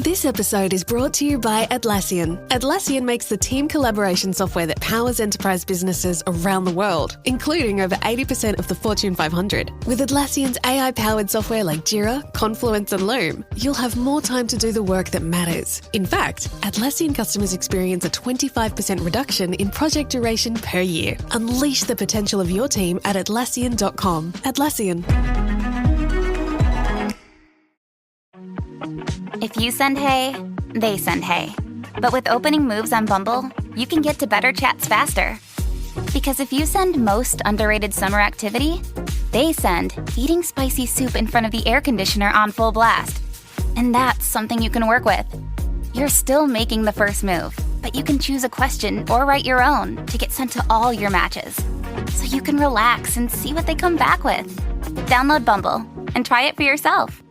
This episode is brought to you by Atlassian. Atlassian makes the team collaboration software that powers enterprise businesses around the world, including over 80% of the Fortune 500. With Atlassian's AI-powered software like Jira, Confluence, and Loom, you'll have more time to do the work that matters. In fact, Atlassian customers experience a 25% reduction in project duration per year. Unleash the potential of your team at Atlassian.com. Atlassian. If you send hey, they send hey. But with opening moves on Bumble, you can get to better chats faster. Because if you send most underrated summer activity, they send eating spicy soup in front of the air conditioner on full blast. And that's something you can work with. You're still making the first move, but you can choose a question or write your own to get sent to all your matches. So you can relax and see what they come back with. Download Bumble and try it for yourself.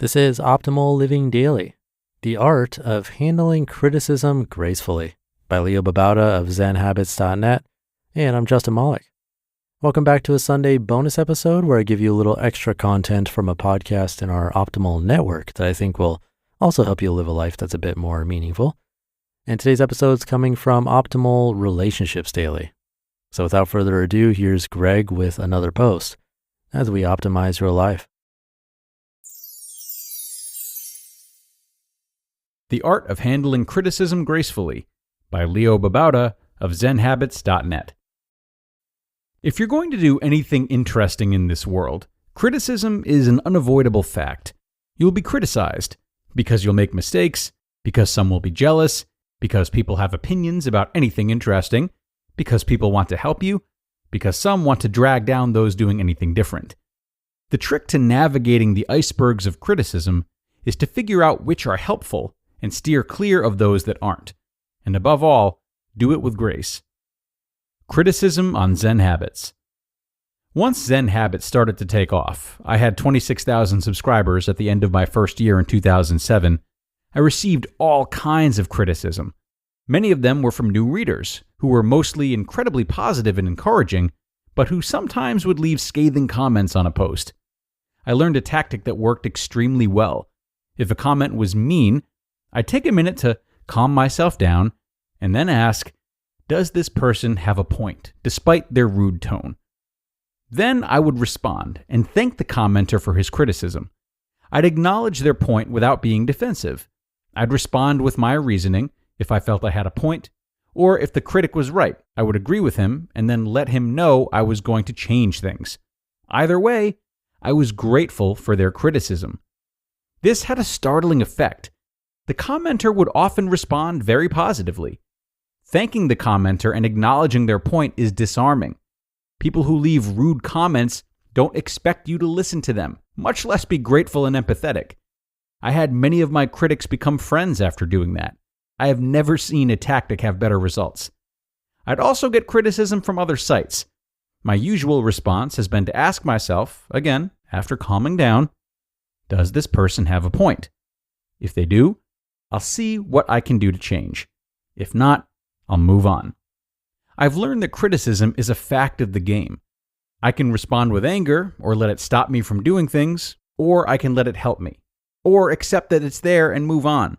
This is Optimal Living Daily, the art of handling criticism gracefully, by Leo Babauta of ZenHabits.net, and I'm Justin Malik. Welcome back to a Sunday bonus episode where I give you a little extra content from a podcast in our Optimal network that I think will also help you live a life that's a bit more meaningful. And today's episode is coming from Optimal Relationships Daily. So without further ado, here's Greg with another post as we optimize your life. The Art of Handling Criticism Gracefully, by Leo Babauta of ZenHabits.net. If you're going to do anything interesting in this world, criticism is an unavoidable fact. You'll be criticized because you'll make mistakes, because some will be jealous, because people have opinions about anything interesting, because people want to help you, because some want to drag down those doing anything different. The trick to navigating the icebergs of criticism is to figure out which are helpful and steer clear of those that aren't. And above all, do it with grace. Criticism on Zen Habits. Once Zen Habits started to take off, I had 26,000 subscribers at the end of my first year in 2007. I received all kinds of criticism. Many of them were from new readers, who were mostly incredibly positive and encouraging, but who sometimes would leave scathing comments on a post. I learned a tactic that worked extremely well. If a comment was mean, I'd take a minute to calm myself down and then ask, does this person have a point, despite their rude tone? Then I would respond and thank the commenter for his criticism. I'd acknowledge their point without being defensive. I'd respond with my reasoning if I felt I had a point, or if the critic was right, I would agree with him and then let him know I was going to change things. Either way, I was grateful for their criticism. This had a startling effect. The commenter would often respond very positively. Thanking the commenter and acknowledging their point is disarming. People who leave rude comments don't expect you to listen to them, much less be grateful and empathetic. I had many of my critics become friends after doing that. I have never seen a tactic have better results. I'd also get criticism from other sites. My usual response has been to ask myself, again, after calming down, does this person have a point? If they do, I'll see what I can do to change. If not, I'll move on. I've learned that criticism is a fact of the game. I can respond with anger, or let it stop me from doing things, or I can let it help me, or accept that it's there and move on.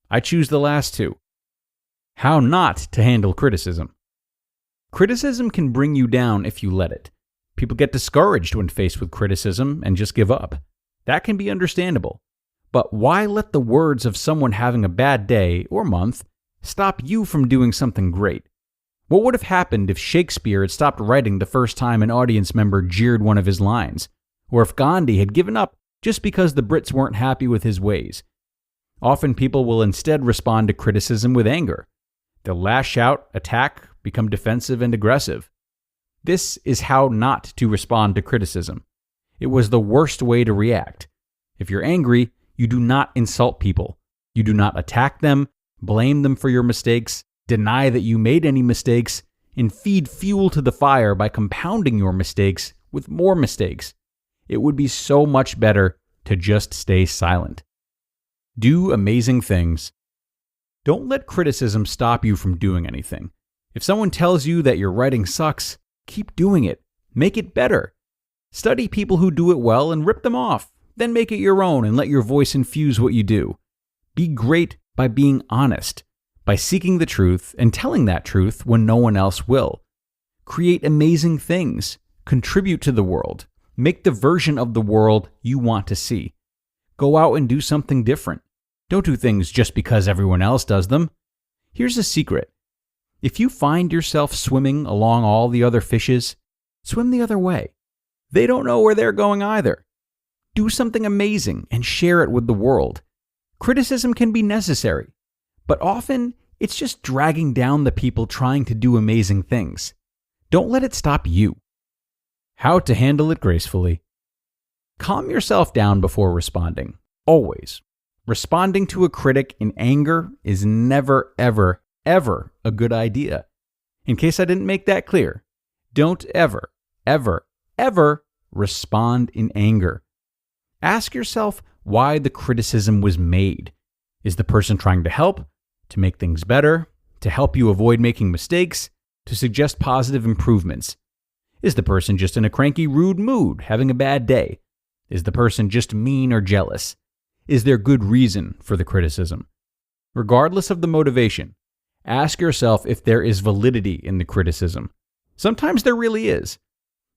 I choose the last two. How not to handle criticism. Criticism can bring you down if you let it. People get discouraged when faced with criticism and just give up. That can be understandable. But why let the words of someone having a bad day or month stop you from doing something great? What would have happened if Shakespeare had stopped writing the first time an audience member jeered one of his lines? Or if Gandhi had given up just because the Brits weren't happy with his ways? Often people will instead respond to criticism with anger. They'll lash out, attack, become defensive and aggressive. This is how not to respond to criticism. It was the worst way to react. If you're angry, you do not insult people. You do not attack them, blame them for your mistakes, deny that you made any mistakes, and feed fuel to the fire by compounding your mistakes with more mistakes. It would be so much better to just stay silent. Do amazing things. Don't let criticism stop you from doing anything. If someone tells you that your writing sucks, keep doing it. Make it better. Study people who do it well and rip them off. Then make it your own and let your voice infuse what you do. Be great by being honest, by seeking the truth and telling that truth when no one else will. Create amazing things. Contribute to the world. Make the version of the world you want to see. Go out and do something different. Don't do things just because everyone else does them. Here's a secret. If you find yourself swimming along all the other fishes, swim the other way. They don't know where they're going either. Do something amazing and share it with the world. Criticism can be necessary, but often it's just dragging down the people trying to do amazing things. Don't let it stop you. How to handle it gracefully. Calm yourself down before responding. Always. Responding to a critic in anger is never, ever, ever a good idea. In case I didn't make that clear, don't ever, ever, ever respond in anger. Ask yourself why the criticism was made. Is the person trying to help, to make things better, to help you avoid making mistakes, to suggest positive improvements? Is the person just in a cranky, rude mood, having a bad day? Is the person just mean or jealous? Is there good reason for the criticism? Regardless of the motivation, ask yourself if there is validity in the criticism. Sometimes there really is.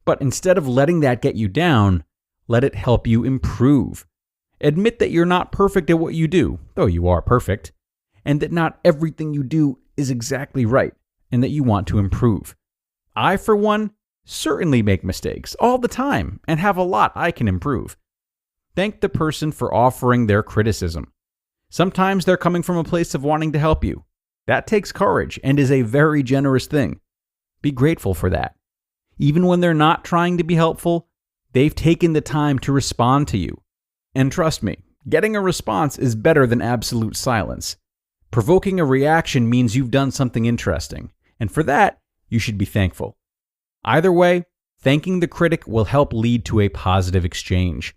But instead of letting that get you down, let it help you improve. Admit that you're not perfect at what you do, though you are perfect, and that not everything you do is exactly right, and that you want to improve. I, for one, certainly make mistakes all the time and have a lot I can improve. Thank the person for offering their criticism. Sometimes they're coming from a place of wanting to help you. That takes courage and is a very generous thing. Be grateful for that. Even when they're not trying to be helpful, they've taken the time to respond to you. And trust me, getting a response is better than absolute silence. Provoking a reaction means you've done something interesting, and for that, you should be thankful. Either way, thanking the critic will help lead to a positive exchange.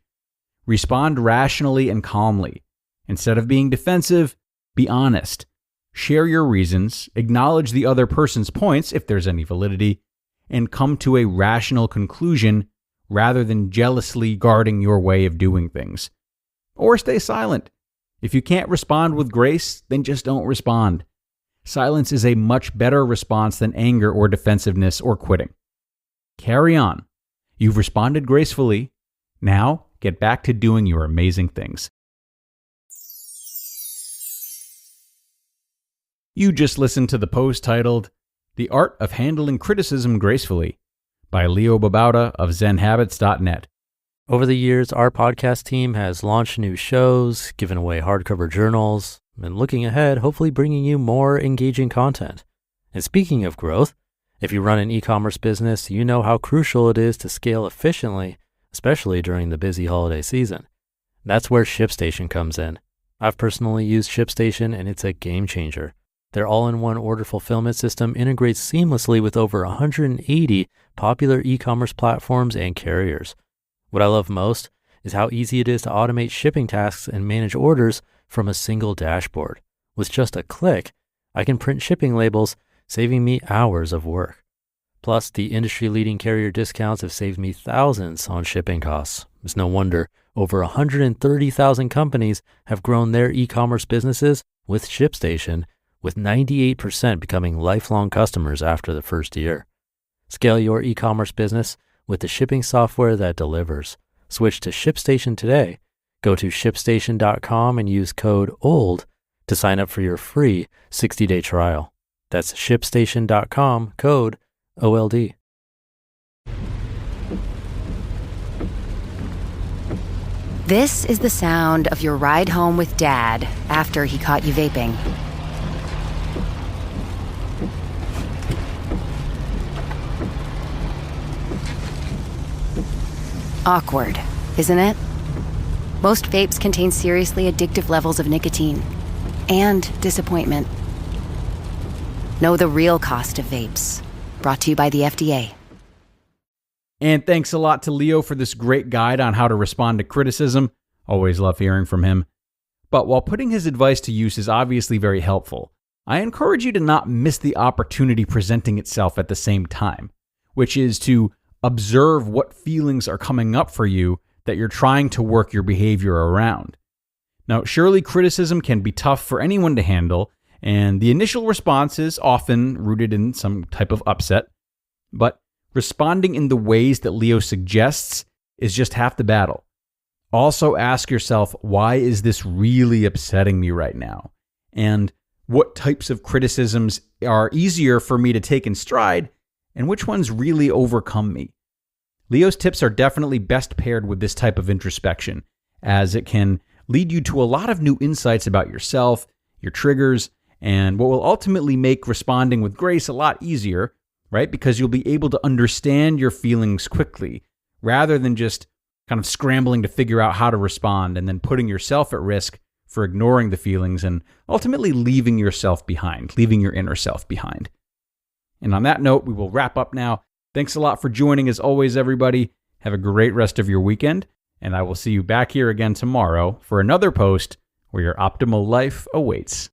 Respond rationally and calmly. Instead of being defensive, be honest. Share your reasons, acknowledge the other person's points if there's any validity, and come to a rational conclusion rather than jealously guarding your way of doing things. Or stay silent. If you can't respond with grace, then just don't respond. Silence is a much better response than anger or defensiveness or quitting. Carry on. You've responded gracefully. Now, get back to doing your amazing things. You just listened to the post titled, The Art of Handling Criticism Gracefully by Leo Babauta of ZenHabits.net. Over the years, our podcast team has launched new shows, given away hardcover journals, and looking ahead, hopefully bringing you more engaging content. And speaking of growth, if you run an e-commerce business, you know how crucial it is to scale efficiently, especially during the busy holiday season. That's where ShipStation comes in. I've personally used ShipStation, and it's a game changer. Their all-in-one order fulfillment system integrates seamlessly with over 180 popular e-commerce platforms and carriers. What I love most is how easy it is to automate shipping tasks and manage orders from a single dashboard. With just a click, I can print shipping labels, saving me hours of work. Plus, the industry-leading carrier discounts have saved me thousands on shipping costs. It's no wonder over 130,000 companies have grown their e-commerce businesses with ShipStation, with 98% becoming lifelong customers after the first year. Scale your e-commerce business with the shipping software that delivers. Switch to ShipStation today. Go to ShipStation.com and use code OLD to sign up for your free 60-day trial. That's ShipStation.com, code OLD. This is the sound of your ride home with Dad after he caught you vaping. Awkward, isn't it? Most vapes contain seriously addictive levels of nicotine and disappointment. Know the real cost of vapes. Brought to you by the FDA. And thanks a lot to Leo for this great guide on how to respond to criticism. Always love hearing from him. But while putting his advice to use is obviously very helpful, I encourage you to not miss the opportunity presenting itself at the same time, which is to observe what feelings are coming up for you that you're trying to work your behavior around. Now, surely criticism can be tough for anyone to handle, and the initial response is often rooted in some type of upset. But responding in the ways that Leo suggests is just half the battle. Also ask yourself, why is this really upsetting me right now? And what types of criticisms are easier for me to take in stride, and which ones really overcome me? Leo's tips are definitely best paired with this type of introspection, as it can lead you to a lot of new insights about yourself, your triggers, and what will ultimately make responding with grace a lot easier, right? Because you'll be able to understand your feelings quickly, rather than just kind of scrambling to figure out how to respond and then putting yourself at risk for ignoring the feelings and ultimately leaving yourself behind, leaving your inner self behind. And on that note, we will wrap up now. Thanks a lot for joining as always, everybody. Have a great rest of your weekend, and I will see you back here again tomorrow for another post where your optimal life awaits.